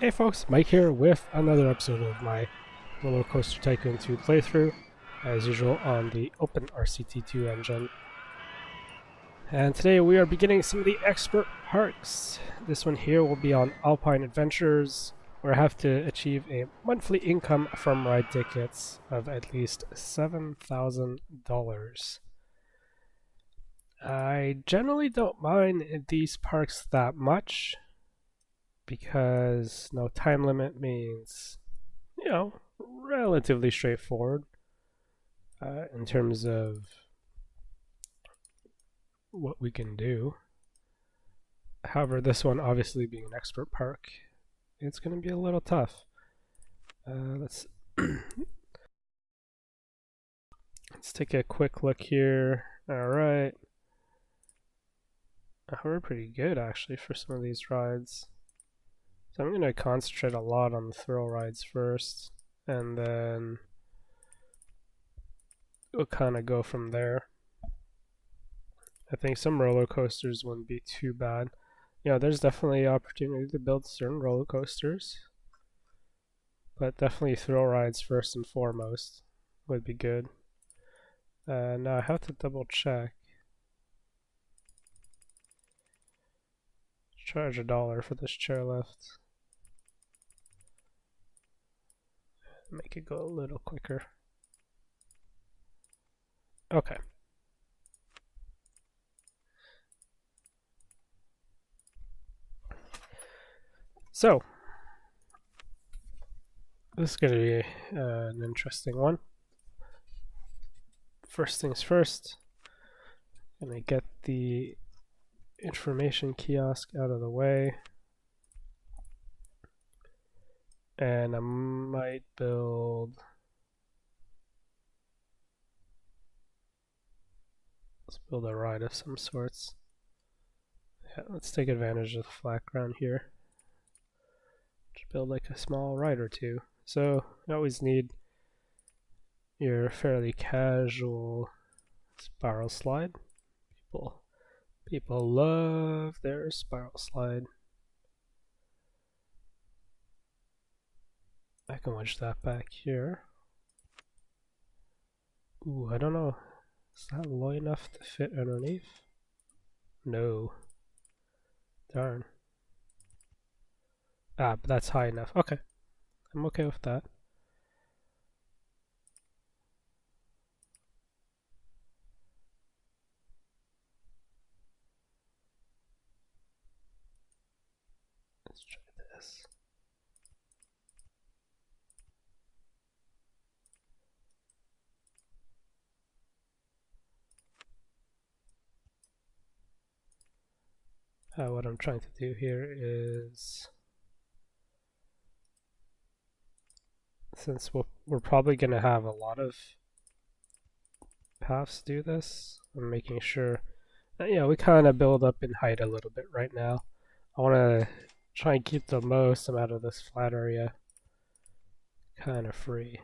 Hey folks, Mike here with another episode of my Roller Coaster Tycoon 2 playthrough, as usual on the Open RCT2 engine. And today we are beginning some of the expert parks. This one here will be on Alpine Adventures, where I have to achieve a monthly income from ride tickets of at least $7,000. I generally don't mind these parks that much, because no time limit means, relatively straightforward in terms of what we can do. However, this one obviously being an expert park, it's going to be a little tough. Let's take a quick look here. Alright. We're pretty good actually for some of these rides. So I'm going to concentrate a lot on the thrill rides first, and then we'll kind of go from there. I think some roller coasters wouldn't be too bad. There's definitely opportunity to build certain roller coasters, but definitely thrill rides first and foremost would be good. Now I have to double check. Charge $1 for this chairlift. Make it go a little quicker. Okay. So, this is going to be an interesting one. First things first, I'm going to get the information kiosk out of the way. And I might build... Let's build a ride of some sorts. Yeah, let's take advantage of the flat ground here. Just build like a small ride or two. So you always need your fairly casual spiral slide. People love their spiral slide. I can wedge that back here. Ooh, I don't know. Is that low enough to fit underneath? No. Darn. Ah, but that's high enough. Okay. I'm okay with that. Let's try this. What I'm trying to do here is, since we're probably going to have a lot of paths do this, I'm making sure that, we kind of build up in height a little bit right now. I want to try and keep the most amount of this flat area kind of free.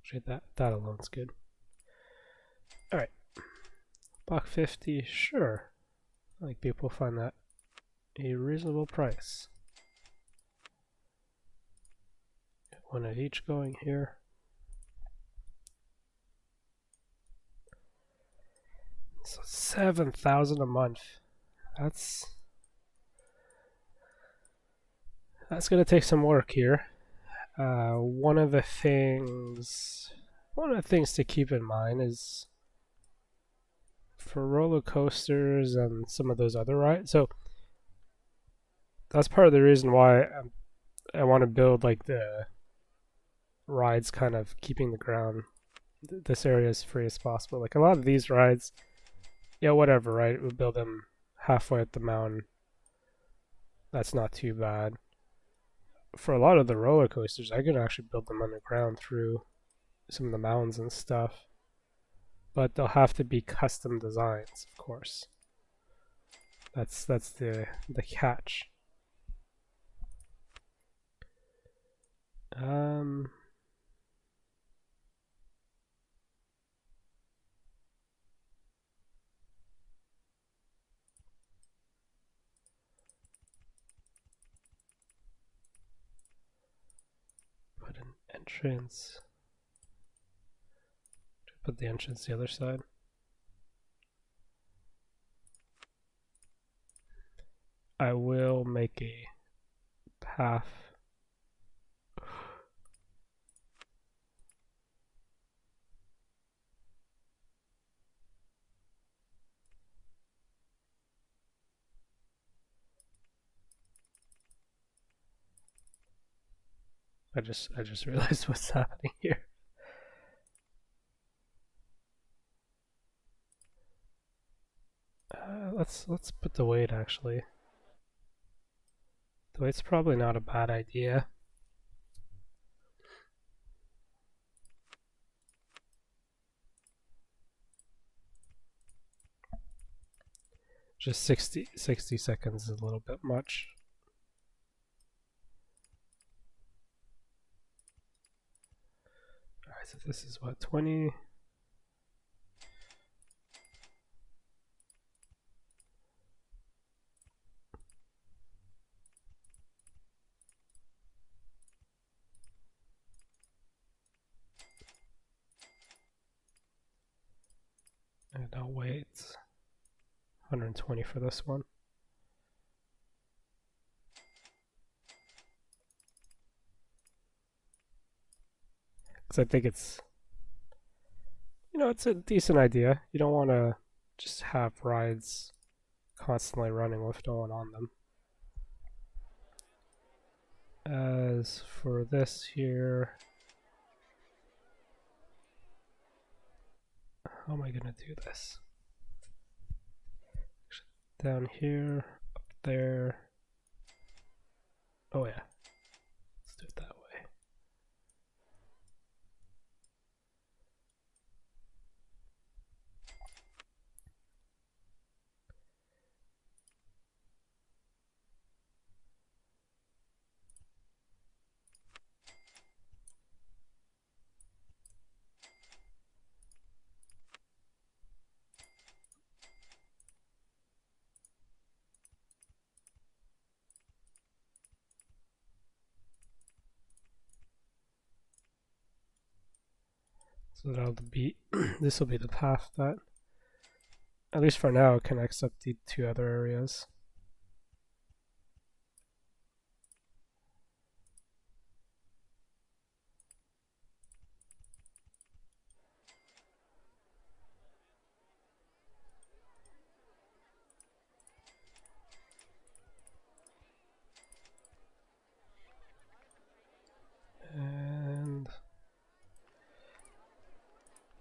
Actually, that alone's good. Alright. $1.50, sure. I think people find that a reasonable price. Get one of each going here. So $7,000 a month. That's gonna take some work here. One of the things to keep in mind is for roller coasters and some of those other rides. So that's part of the reason why I want to build like the rides kind of keeping the ground, this area as free as possible. Like a lot of these rides, whatever, right? We'll build them halfway up the mountain. That's not too bad. For a lot of the roller coasters, I could actually build them underground through some of the mountains and stuff. But they'll have to be custom designs, of course. That's the catch. an entrance. Put the entrance the other side. I will make a path. I just realized what's happening here. Let's put the weight actually. The weight's probably not a bad idea. Just 60 seconds is a little bit much. Alright, so this is what, 20? And I'll wait 120 for this one. Because I think it's, you know, it's a decent idea. You don't want to just have rides constantly running with no one on them. As for this here, how am I going to do this? Down here, up there. Oh yeah, let's do it that way. So that'll be this will be the path that, at least for now, connects up the two other areas. And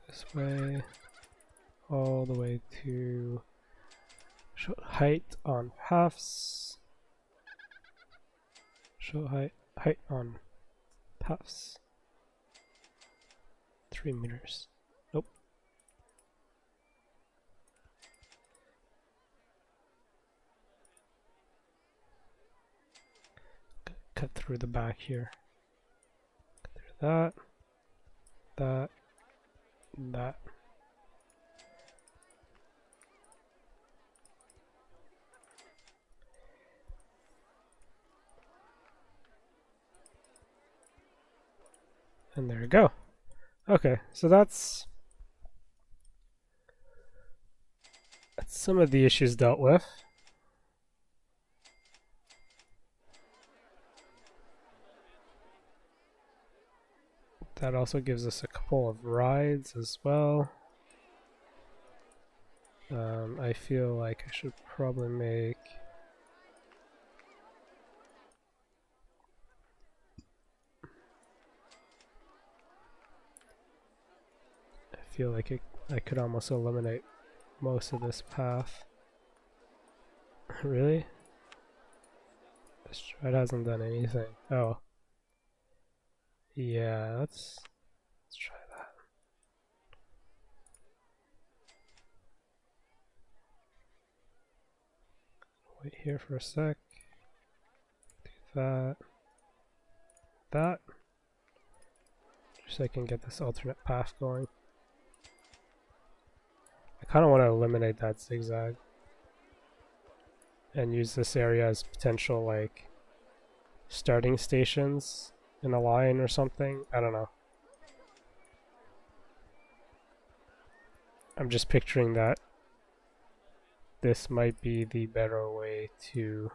this way, all the way to show height on paths. Show height on paths. 3 meters. Nope. Cut through the back here. Cut through that. That. That. And there you go. Okay, so that's some of the issues dealt with. That also gives us a couple of rides as well. I feel like I should probably make feel like I could almost eliminate most of this path. Really? This stride hasn't done anything. Oh. Yeah, let's try that. Wait here for a sec. Do that. That. Just so I can get this alternate path going. I kind of want to eliminate that zigzag and use this area as potential like starting stations in a line or something. I don't know. I'm just picturing that this might be the better way to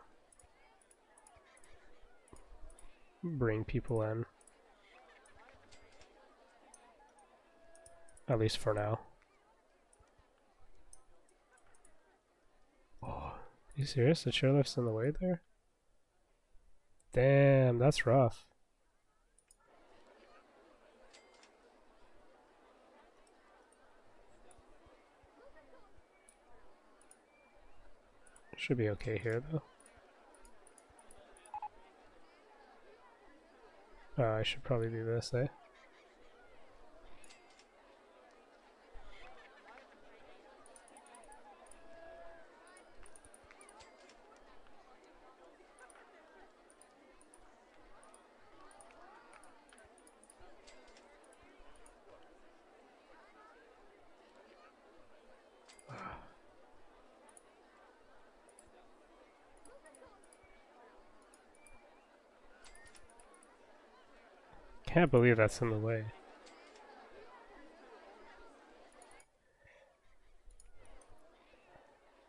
bring people in. At least for now. Oh, are you serious? The chairlift's in the way there? Damn, that's rough. Should be okay here though. I should probably do this, eh? Can't believe that's in the way.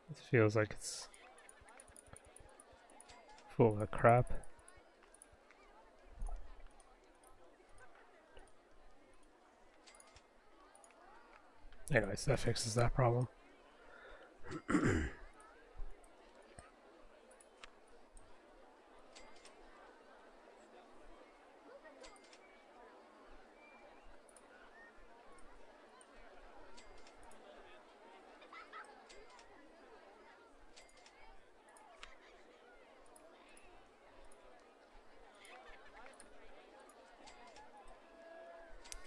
It feels like it's full of crap. Anyways, that fixes that problem.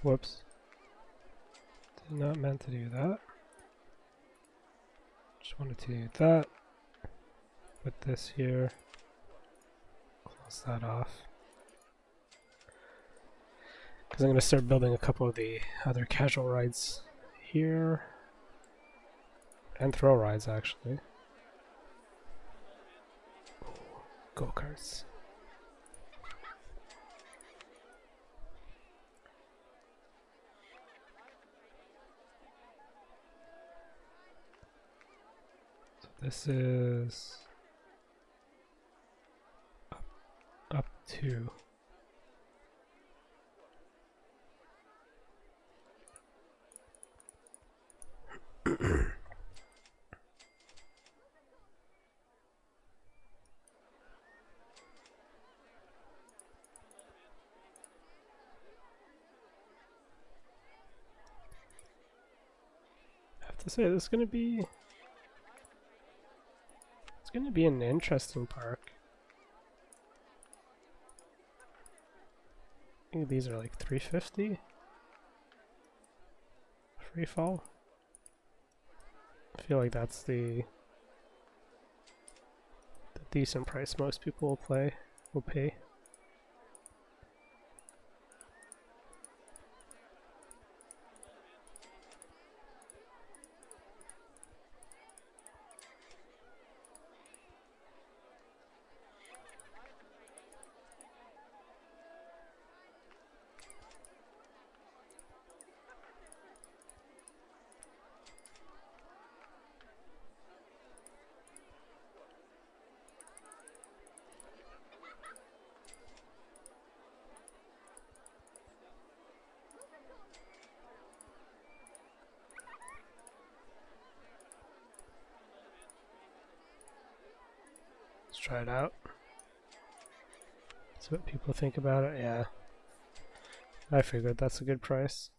Whoops. Did not meant to do that. Just wanted to do that. Put this here. Close that off. Because I'm going to start building a couple of the other casual rides here. And throw rides, actually. Go-karts. So this is up to to say this is gonna be an interesting park. I think these are like $350 free fall. I feel like that's the decent price most people will pay. Let's try it out. See what people think about it. Yeah, I figured that's a good price.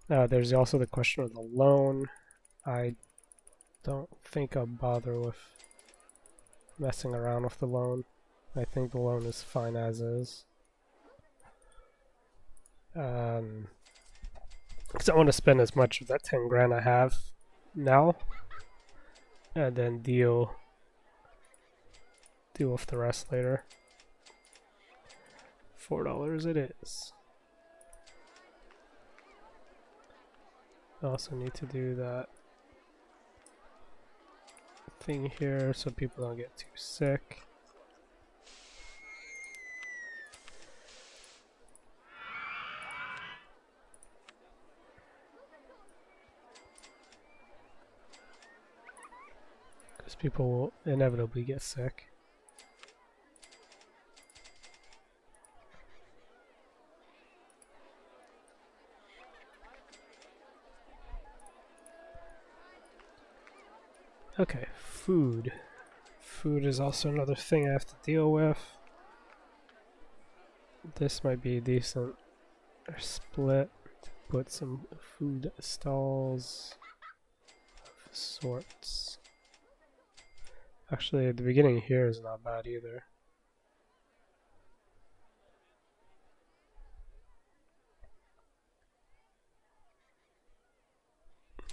There's also the question of the loan. I don't think I'll bother with messing around with the loan. I think the loan is fine as is. Because I want to spend as much of that 10 grand I have now, and then deal with the rest later. $4 it is. I also need to do that thing here so people don't get too sick. Because people will inevitably get sick. Okay, food. Food is also another thing I have to deal with. This might be decent. Or split. Put some food stalls of sorts. Actually, the beginning here is not bad either.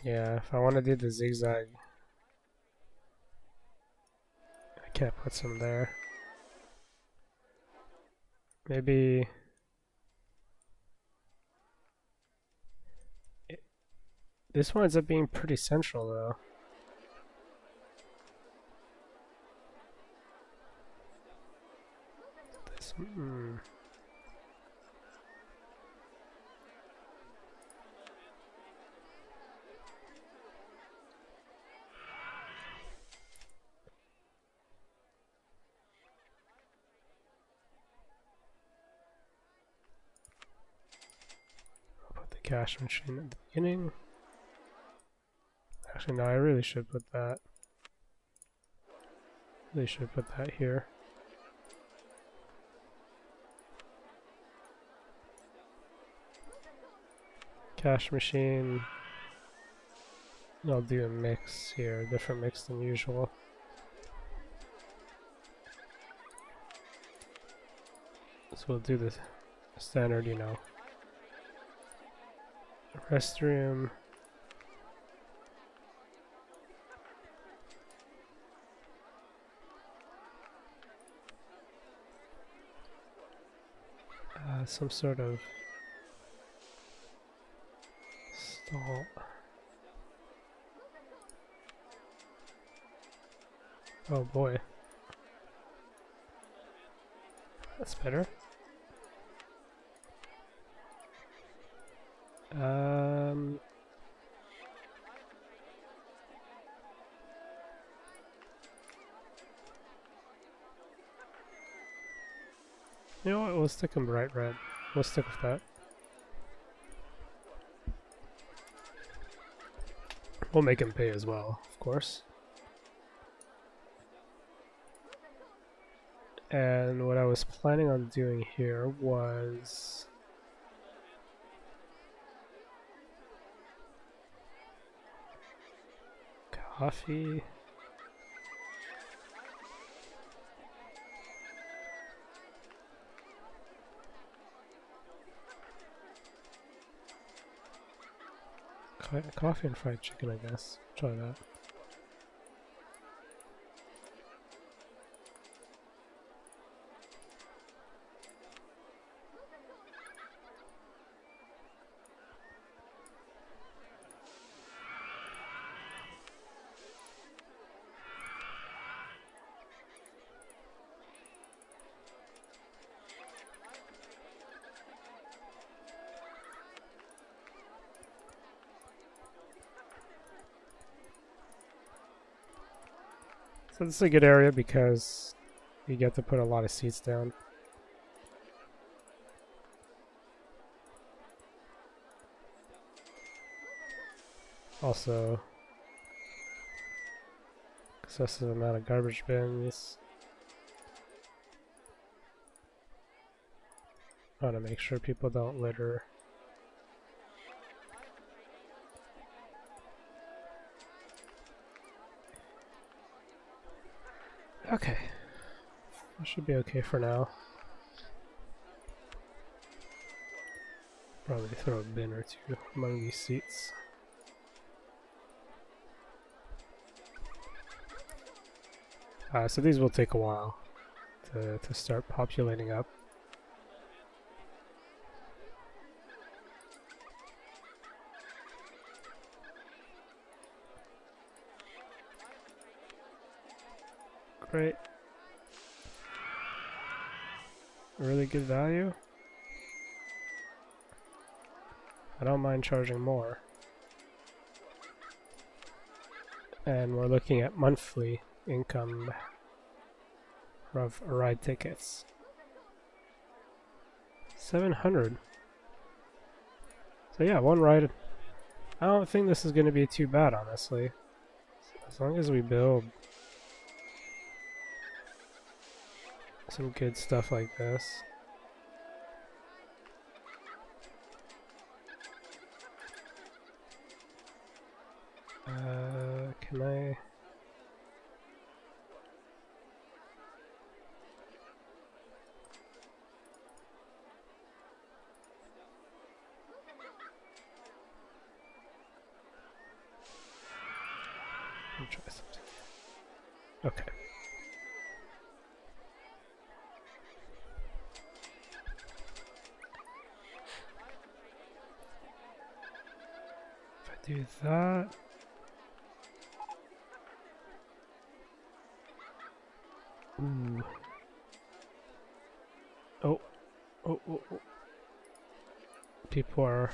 Yeah, if I want to do the zigzag, I can't put some there. Maybe this winds up being pretty central though. This, I'll put the cash machine at the beginning. Actually, no, I really should put that. Really should put that here. Cash machine. I'll do a mix here, a different mix than usual. So we'll do the standard, you know. Restroom. Some sort of stall. Oh boy. That's better. You know what, we'll stick them bright red. We'll stick with that. We'll make him pay as well, of course. And what I was planning on doing here was coffee. Coffee and fried chicken, I guess. Try that. So this is a good area because you get to put a lot of seats down. Also, excessive amount of garbage bins. I want to make sure people don't litter. Okay, that should be okay for now. Probably throw a bin or two among these seats. So these will take a while to start populating up. Great. Really good value. I don't mind charging more. And we're looking at monthly income of ride tickets. 700. So yeah, one ride. I don't think this is going to be too bad, honestly. As long as we build some good stuff like this. Can I... Let me try something. Okay. If I do that... Ooh. Oh. Oh, oh, oh. People are...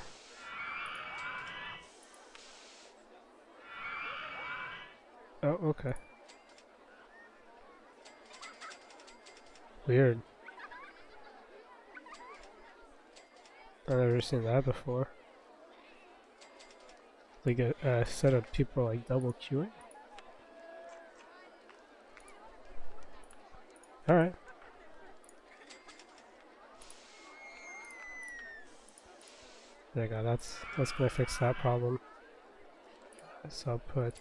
Oh, okay. Weird. I've never seen that before. Like a set of people like double queuing. Alright. There you go, that's gonna fix that problem. So I'll put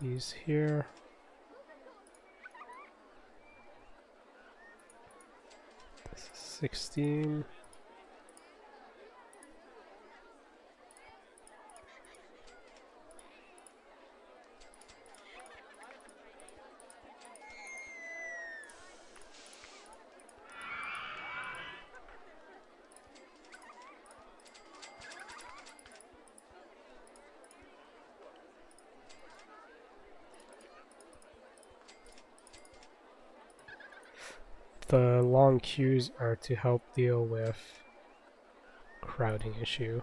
these here. This is 16. The long queues are to help deal with crowding issue.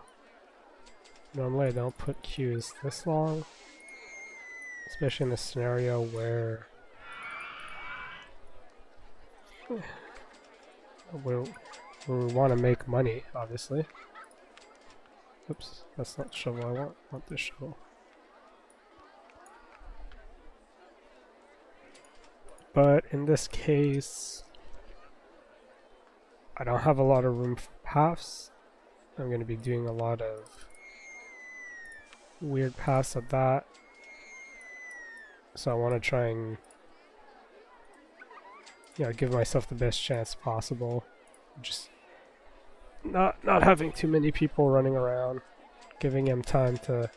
Normally I don't put queues this long, especially in a scenario where we want to make money, obviously. Oops, that's not the shovel I want. I want this shovel. But in this case, I don't have a lot of room for paths. I'm going to be doing a lot of weird paths at that. So I want to try and give myself the best chance possible. Just not having too many people running around, giving them time to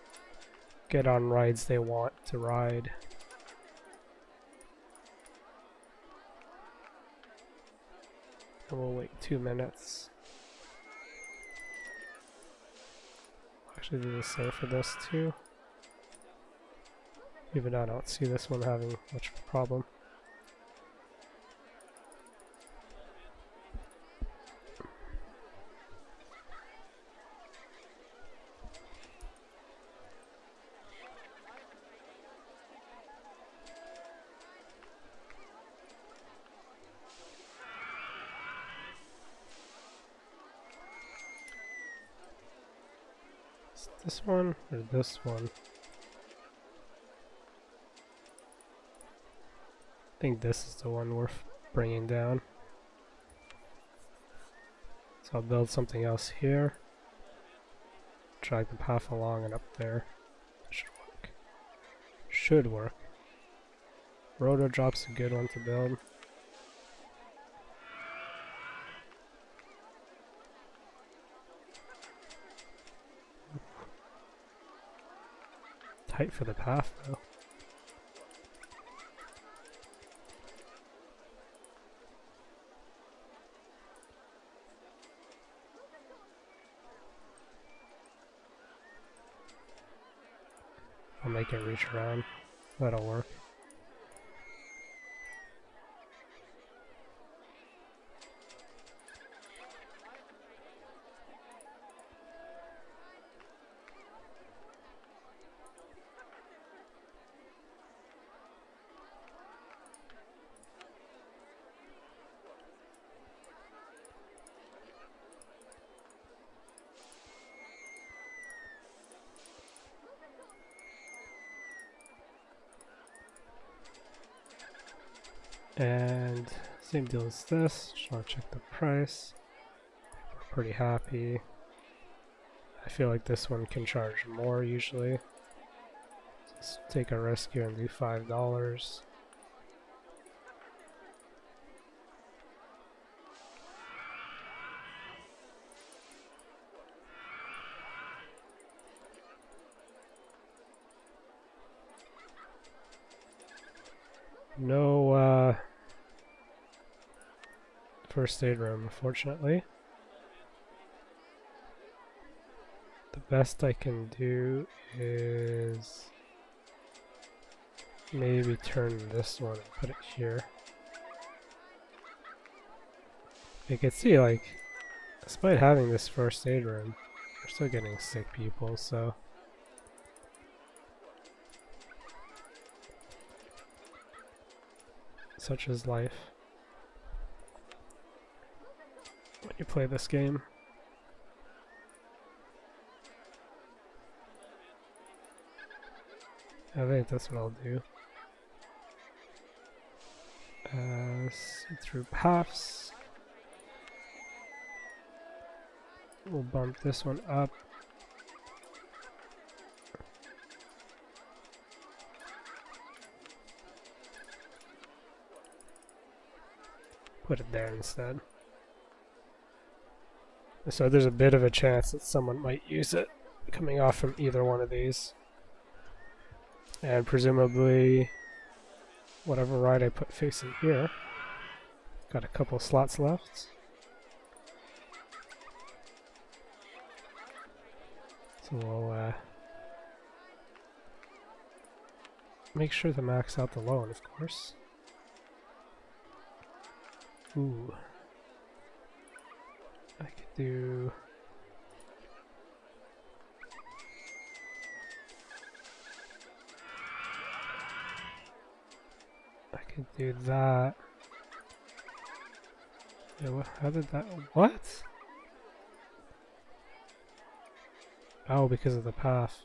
get on rides they want to ride. And we'll wait 2 minutes. I'll actually do the same for this too. Even though I don't see this one having much of a problem. This one or this one? I think this is the one worth bringing down. So I'll build something else here. Drag the path along and up there. Should work. Should work. Rotor drop's a good one to build. Tight for the path though. I'll make it reach around. That'll work. And same deal as this, just want to check the price. We're pretty happy. I feel like this one can charge more usually. Let's take a risk here and do $5. No first aid room, unfortunately. The best I can do is maybe turn this one and put it here. You can see, like, despite having this first aid room, we're still getting sick people, so. Such is life when you play this game. I think that's what I'll do. See through paths. We'll bump this one up. Put it there instead. So there's a bit of a chance that someone might use it coming off from either one of these. And presumably whatever ride I put facing here. Got a couple slots left. So we'll make sure to max out the loan, of course. Ooh. I could do... I could do that. Yeah, how did that... What? Oh, because of the path.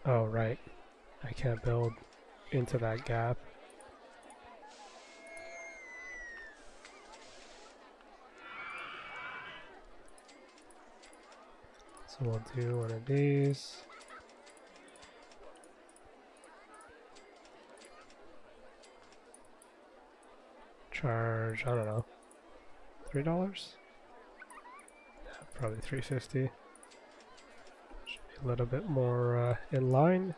Oh, right. I can't build into that gap. So we'll do one of these. Charge, I don't know, $3? Yeah, probably $3.50. A little bit more in line.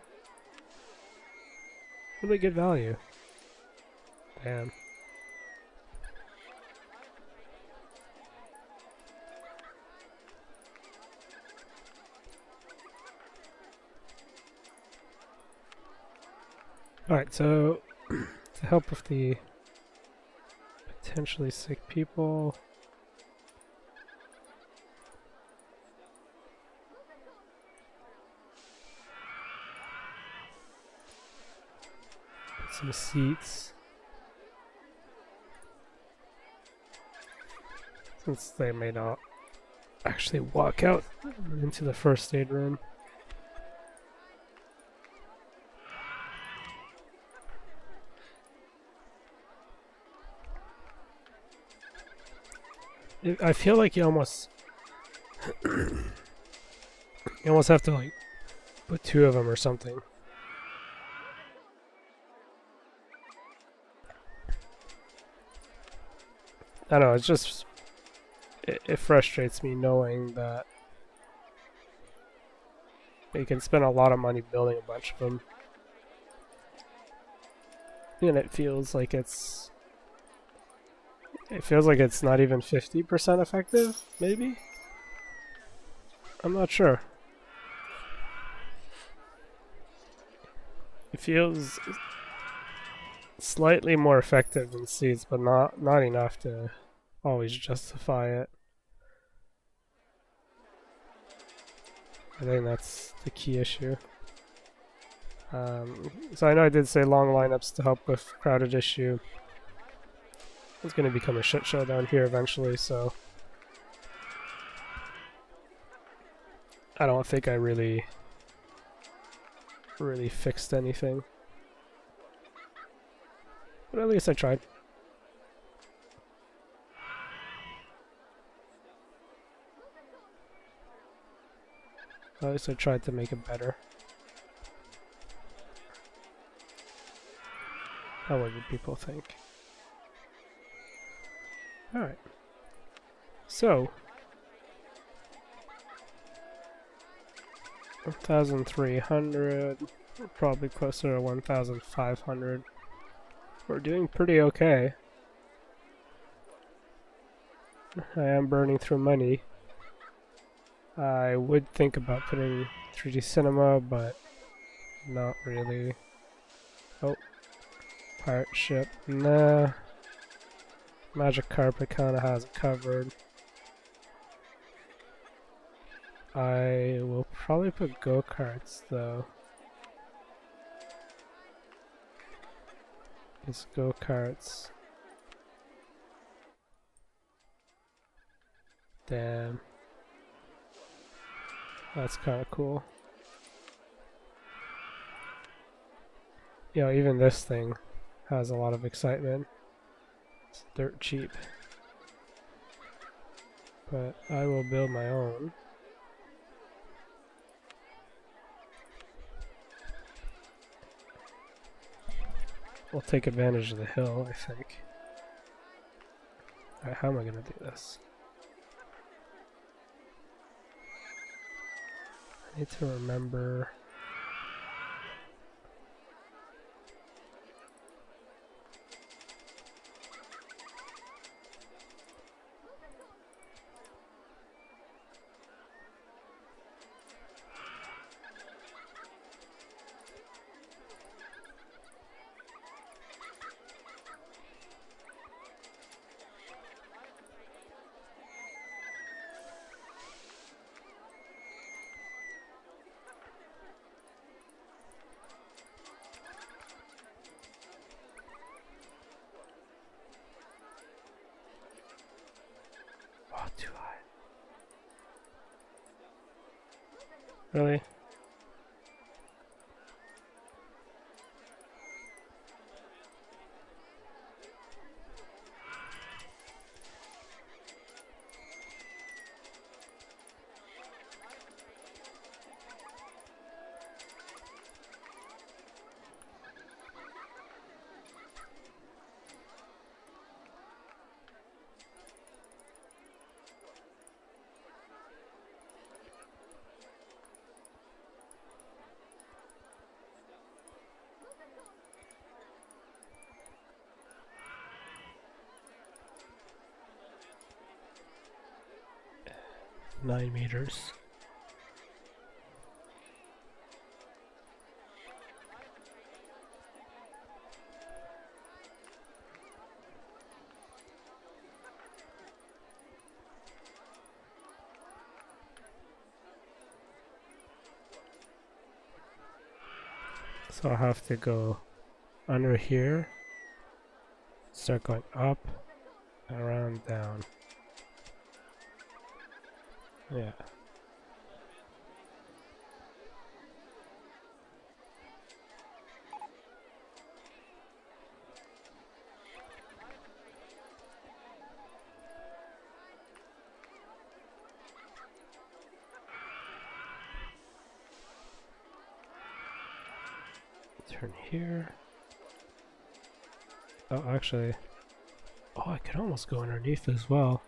Really good value. Damn. Alright, so to help with the potentially sick people, some seats, since they may not actually walk out into the first aid room. I feel like you almost have to like put two of them or something. I don't know, it's just, it frustrates me knowing that you can spend a lot of money building a bunch of them. And it feels like it's not even 50% effective, maybe? I'm not sure. It feels slightly more effective than seats, but not enough to always justify it. I think that's the key issue. So I know I did say long lineups to help with crowded issue. It's going to become a shit show down here eventually, so I don't think I really fixed anything. But at least I tried. At least I tried to make it better. How what did people think? Alright. So 1,300, probably closer to 1,500. We're doing pretty okay. I am burning through money. I would think about putting 3D Cinema, but not really. Oh, pirate ship. Nah. Magic Carpet kinda has it covered. I will probably put go-karts though. It's go-karts. Damn. That's kinda cool. You know, even this thing has a lot of excitement. It's dirt cheap. But I will build my own. We'll take advantage of the hill, I think. Alright, how am I gonna do this? I need to remember. Too high. Really? Nine meters. So I'll have to go under here, start going up, and around down. Yeah. Turn here. Oh, actually. Oh, I could almost go underneath as well.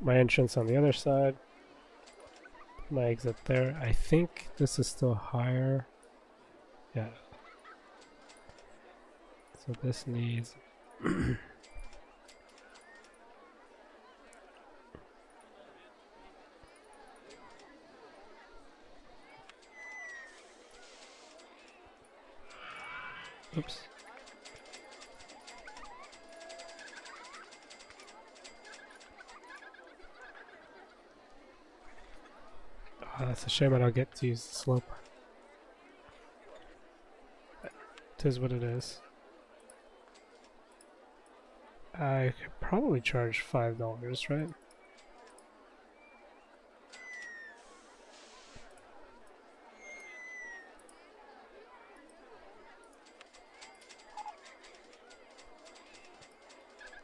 my entrance on the other side. My exit there. I think this is still higher. Yeah. So this needs... Oops. Oh, that's a shame I don't get to use the slope. It is what it is. I could probably charge $5, right?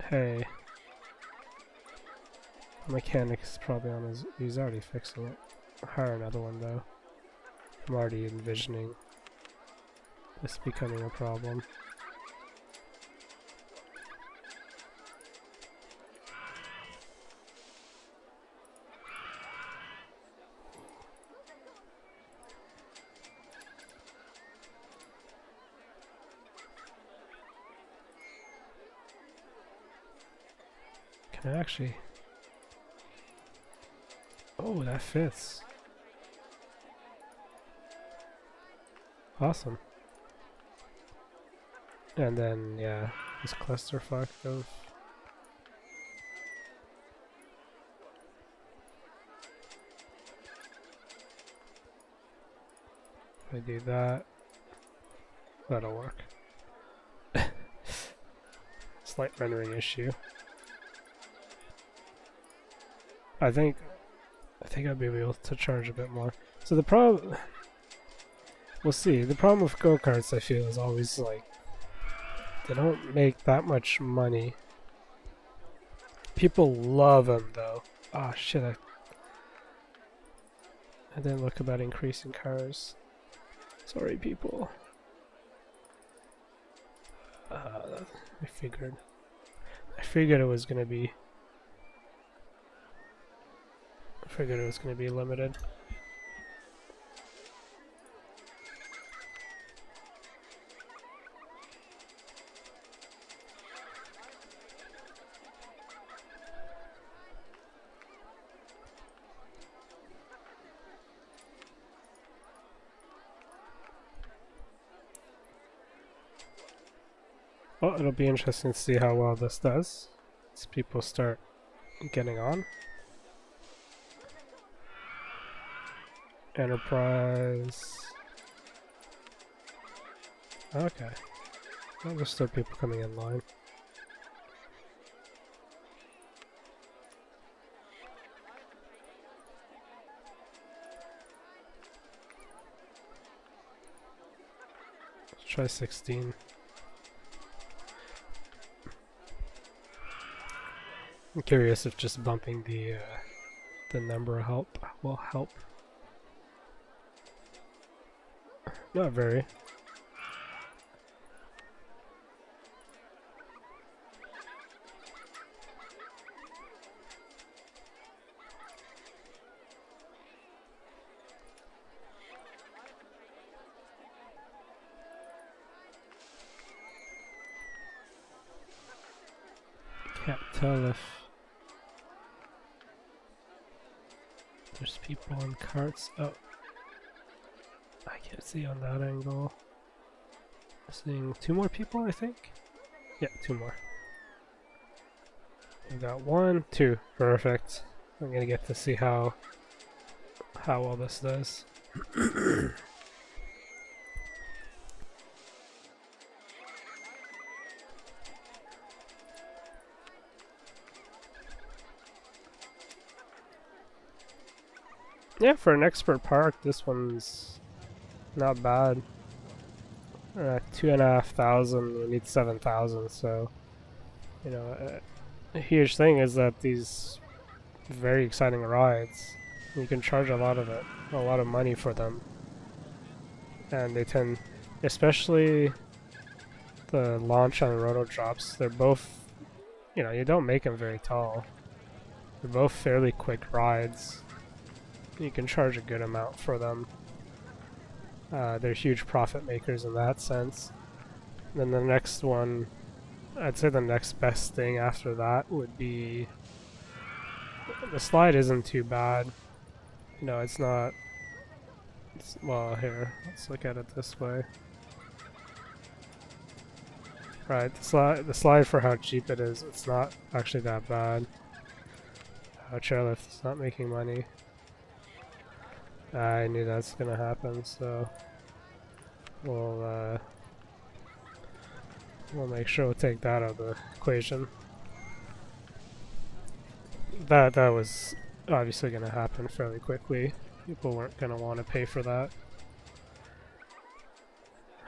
Hey. The mechanic is probably on his... He's already fixing it. Hire another one though. I'm already envisioning this becoming a problem. Can I actually... Oh, that fits. Awesome. And then, yeah, this clusterfuck of... If I do that, that'll work. Slight rendering issue. I think I'll be able to charge a bit more. So the problem... We'll see. The problem with go-karts, I feel, is always like... They don't make that much money. People love them, though. Ah, shit. I didn't look about increasing cars. Sorry, people. I figured it was gonna be... I figured it was gonna be limited. Well, it'll be interesting to see how well this does as people start getting on. Enterprise. Okay. Well, there's still people coming in line. Let's try 16. I'm curious if just bumping the number will help. Not very. Can't tell if there's people on carts. Oh, I can't see on that angle. Seeing 2 more people, I think. Yeah, 2 more. We got 1, 2. Perfect. I'm gonna get to see how well this does. Yeah, for an expert park, this one's not bad. 2,500. We need 7,000. So, you know, a huge thing is that these very exciting rides, you can charge a lot of money for them, and they tend, especially the launch on roto drops. They're both, you know, you don't make them very tall. They're both fairly quick rides. You can charge a good amount for them. They're huge profit makers in that sense. Then the next one, I'd say the next best thing after that would be, the slide isn't too bad. No, it's not. Well, here, let's look at it this way. Right, the slide for how cheap it is, it's not actually that bad. Chairlift is not making money. I knew that's gonna happen, so we'll make sure we'll take that out of the equation. That was obviously gonna happen fairly quickly. People weren't gonna want to pay for that.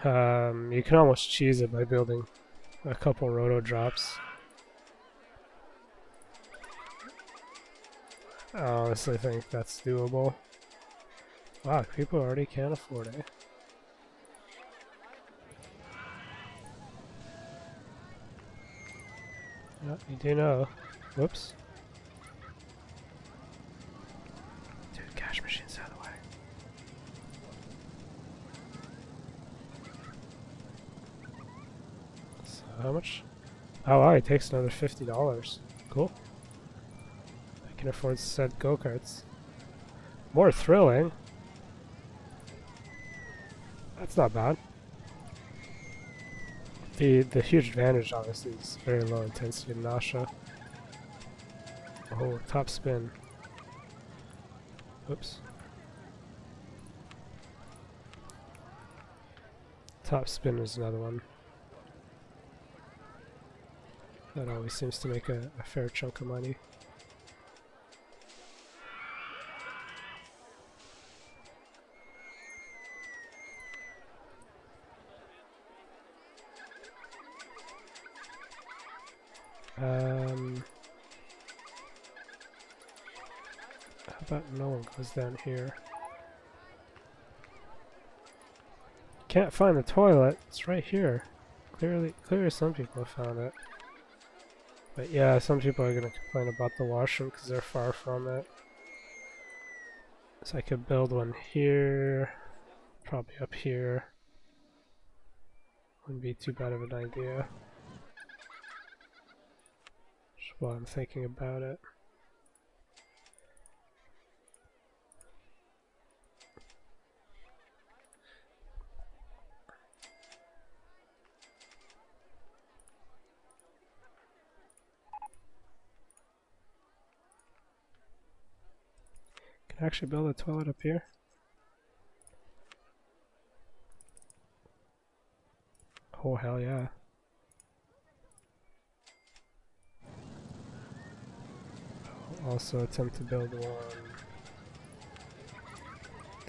You can almost cheese it by building a couple roto drops. I honestly think that's doable. Wow, people already can't afford it. Yeah, you do know. Whoops. Dude, cash machine's out of the way. So how much? Oh wow, it takes another $50. Cool. I can afford said go-karts. More thrilling. That's not bad. The huge advantage obviously is very low intensity nausea. Oh, top spin. Oops. Top spin is another one. That always seems to make a fair chunk of money. How about no one goes down here? Can't find the toilet. It's right here. Clearly some people have found it. But yeah, some people are gonna complain about the washroom because they're far from it. So I could build one here, probably up here. Wouldn't be too bad of an idea. Just while I'm thinking about it. Can I actually build a toilet up here? Oh hell yeah. I'll also attempt to build one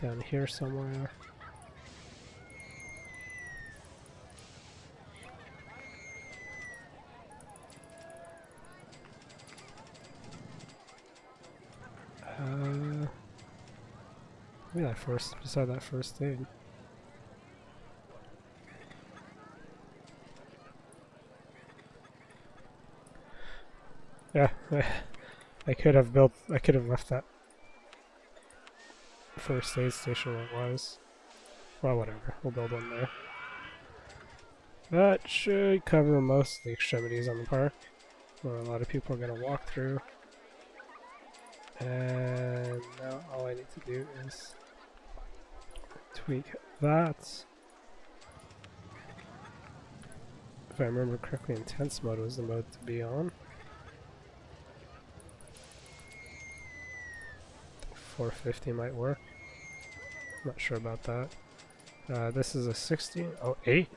down here somewhere. Maybe that first, beside that first thing. Yeah, I could have left that first aid station where it was. Well, whatever, we'll build one there. That should cover most of the extremities on the park, where a lot of people are going to walk through. And now all I need to do is tweak that. If I remember correctly, intense mode was the mode to be on. 450 might work. Not sure about that. This is a 60. Oh, 8.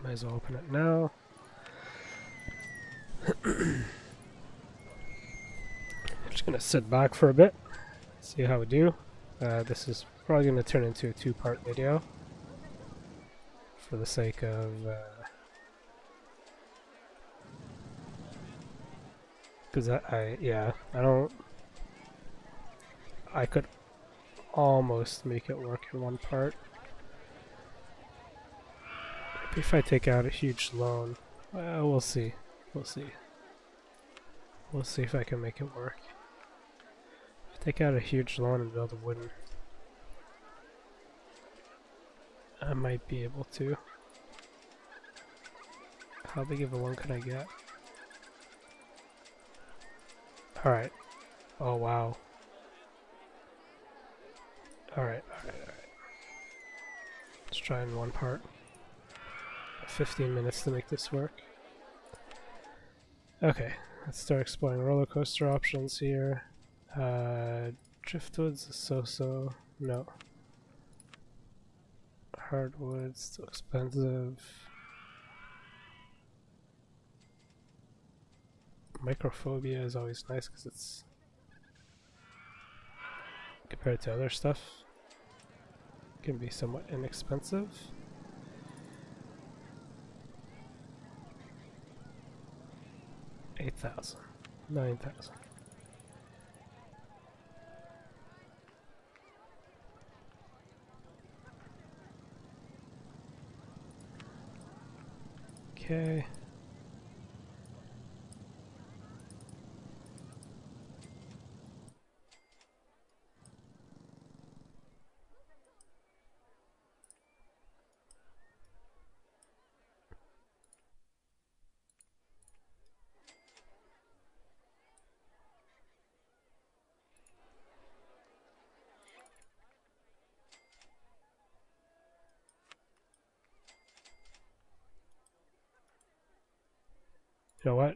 Might as well open it now. Just gonna sit back for a bit, see how we do. This is probably gonna turn into a 2-part video for the sake of Because yeah, I could almost make it work in one part. Maybe if I take out a huge loan. Well, we'll see. We'll see. We'll see if I can make it work. Take out a huge loan and build a wooden. I might be able to. How big of a loan can I get? Alright. Oh wow. Alright. Let's try in one part. 15 minutes to make this work. Okay, let's start exploring roller coaster options here. Driftwood's a so-so. No. Hardwood's too expensive. Microphobia is always nice because it's compared to other stuff can be somewhat inexpensive. $8,000, $9,000. Okay. You know what?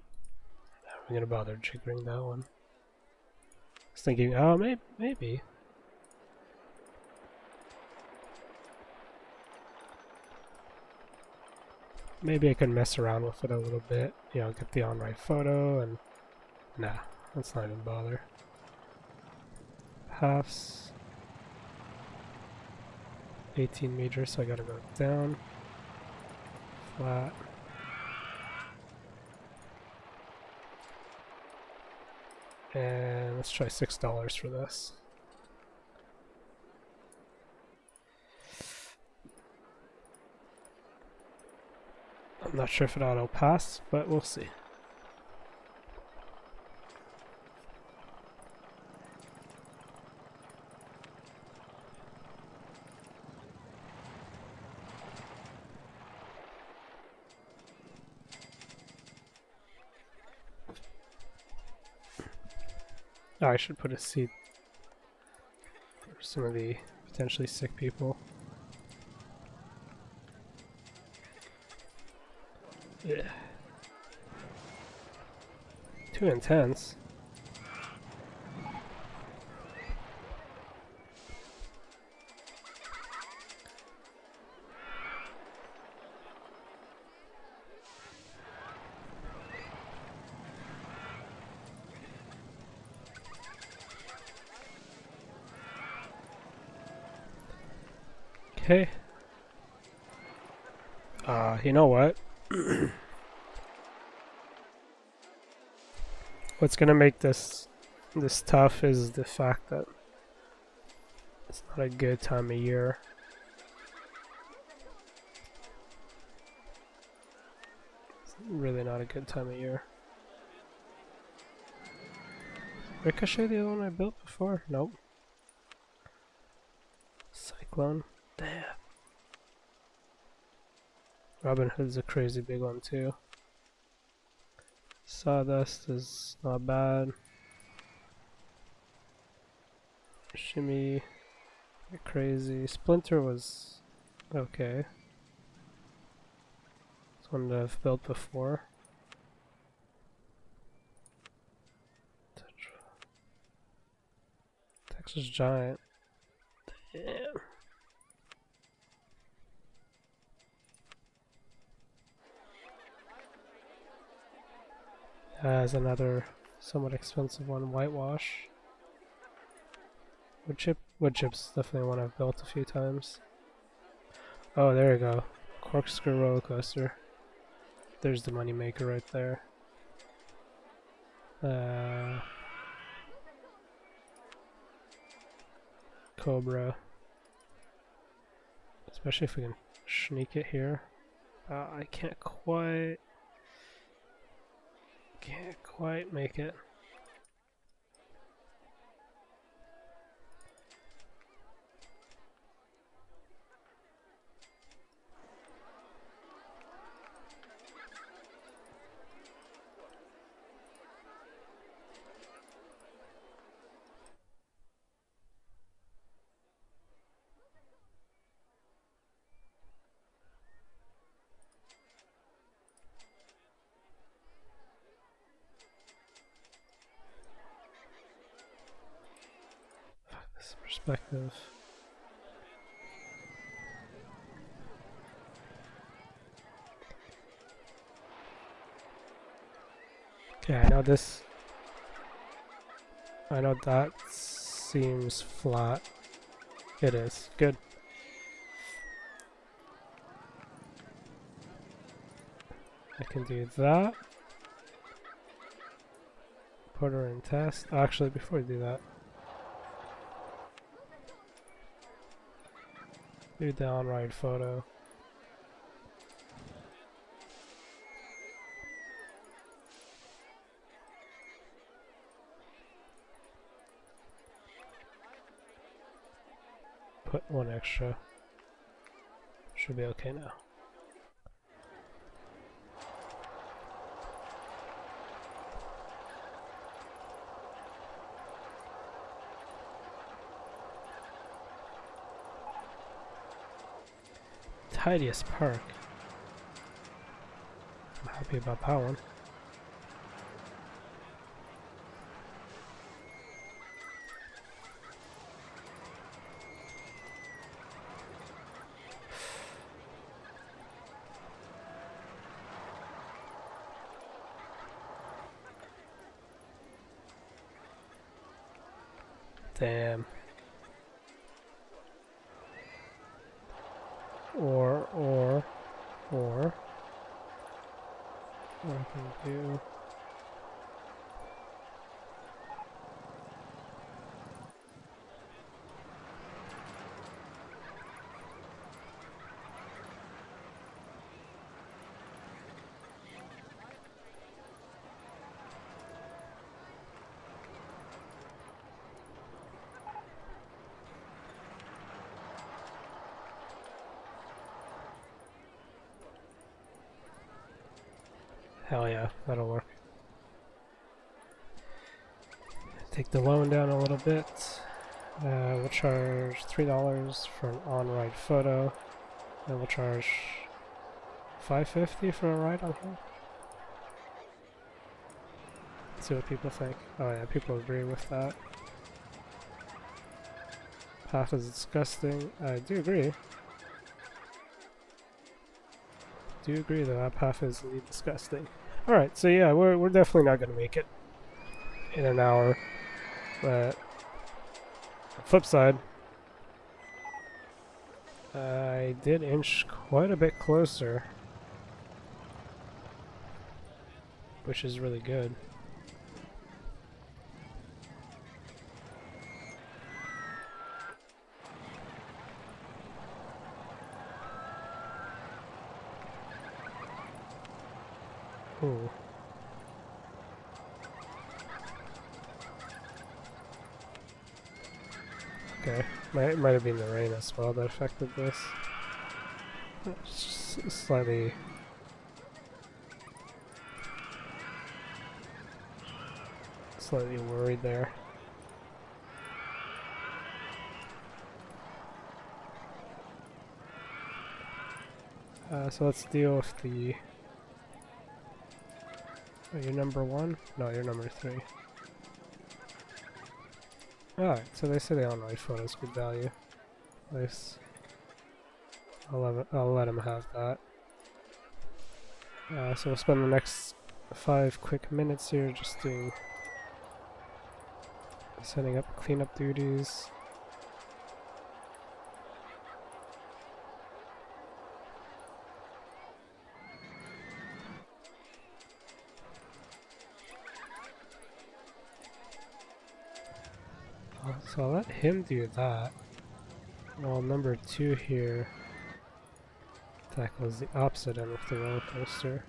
I'm gonna bother jiggering that one. I was thinking, oh, maybe. Maybe I can mess around with it a little bit. You know, get the on-right photo and... Nah, let's not even bother. Halves. 18 meters, so I gotta go down. Flat. And let's try $6 for this. I'm not sure if it auto pass, but we'll see. Oh, I should put a seat for some of the potentially sick people. Yeah. Too intense. Okay. You know what? What's gonna make this tough is the fact that it's not a good time of year. It's really not a good time of year. Ricochet, the other one I built before? Nope. Cyclone? Damn. Robin Hood's a crazy big one too. Sawdust is not bad. Shimmy, crazy. Splinter was okay. It's one that I've built before. Texas Giant. Damn. As another somewhat expensive one, whitewash. Wood chip's definitely one I've built a few times. Oh, there you go. Corkscrew roller coaster. There's the money maker right there. Cobra. Especially if we can sneak it here. I can't quite make it. This perspective. Okay, I know this. I know that seems flat. It is. Good. I can do that. Put her in test. Actually, before I do that, do the on-ride photo. Put one extra. Should be okay now. Tidiest park. I'm happy about that one. Damn. Or what I can do. Hell yeah, that'll work. Take the loan down a little bit. We'll charge $3 for an on-ride photo, and we'll charge $5.50 for a ride on here. Let's see what people think. Oh yeah, people agree with that. Path is disgusting. I do agree. Do agree that that path is indeed disgusting. Alright, so yeah, we're definitely not going to make it in an hour. But flip side, I did inch quite a bit closer, which is really good. Ooh. Okay, might have been the rain as well that affected this. Just slightly worried there. So let's deal with the... Oh, you're number 1? No, you're number 3. Alright, so they say the on-ride photo is good value. Nice. I'll let him have that. So we'll spend the next 5 quick minutes here just doing... setting up cleanup duties. So I'll let him do that, while number 2 here tackles the opposite end of the roller coaster.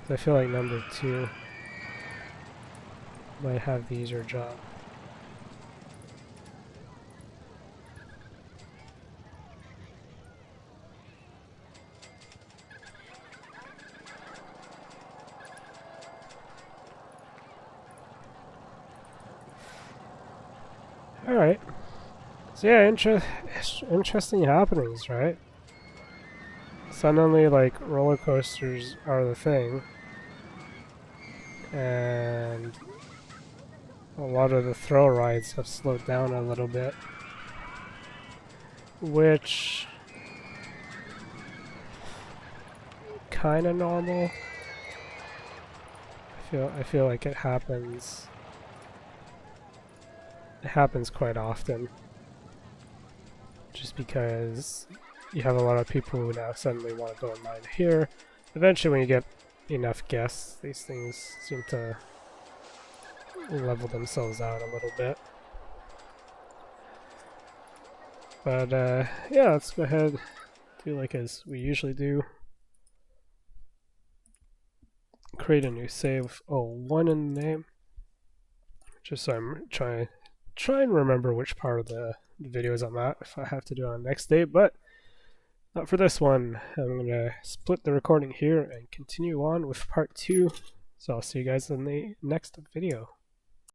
So I feel like number 2 might have the easier job. Alright. So yeah, interesting happenings, right? Suddenly, like, roller coasters are the thing. And a lot of the thrill rides have slowed down a little bit. Which... kinda normal. I feel like it happens quite often, just because you have a lot of people who now suddenly want to go in line here. Eventually, when you get enough guests, these things seem to level themselves out a little bit. But yeah, let's go ahead, do like as we usually do. Create a new save. Oh, 1 in the name. Just so I'm try and remember which part of the videos I'm at if I have to do it on the next day, but not for this one. I'm going to split the recording here and continue on with part 2. So I'll see you guys in the next video.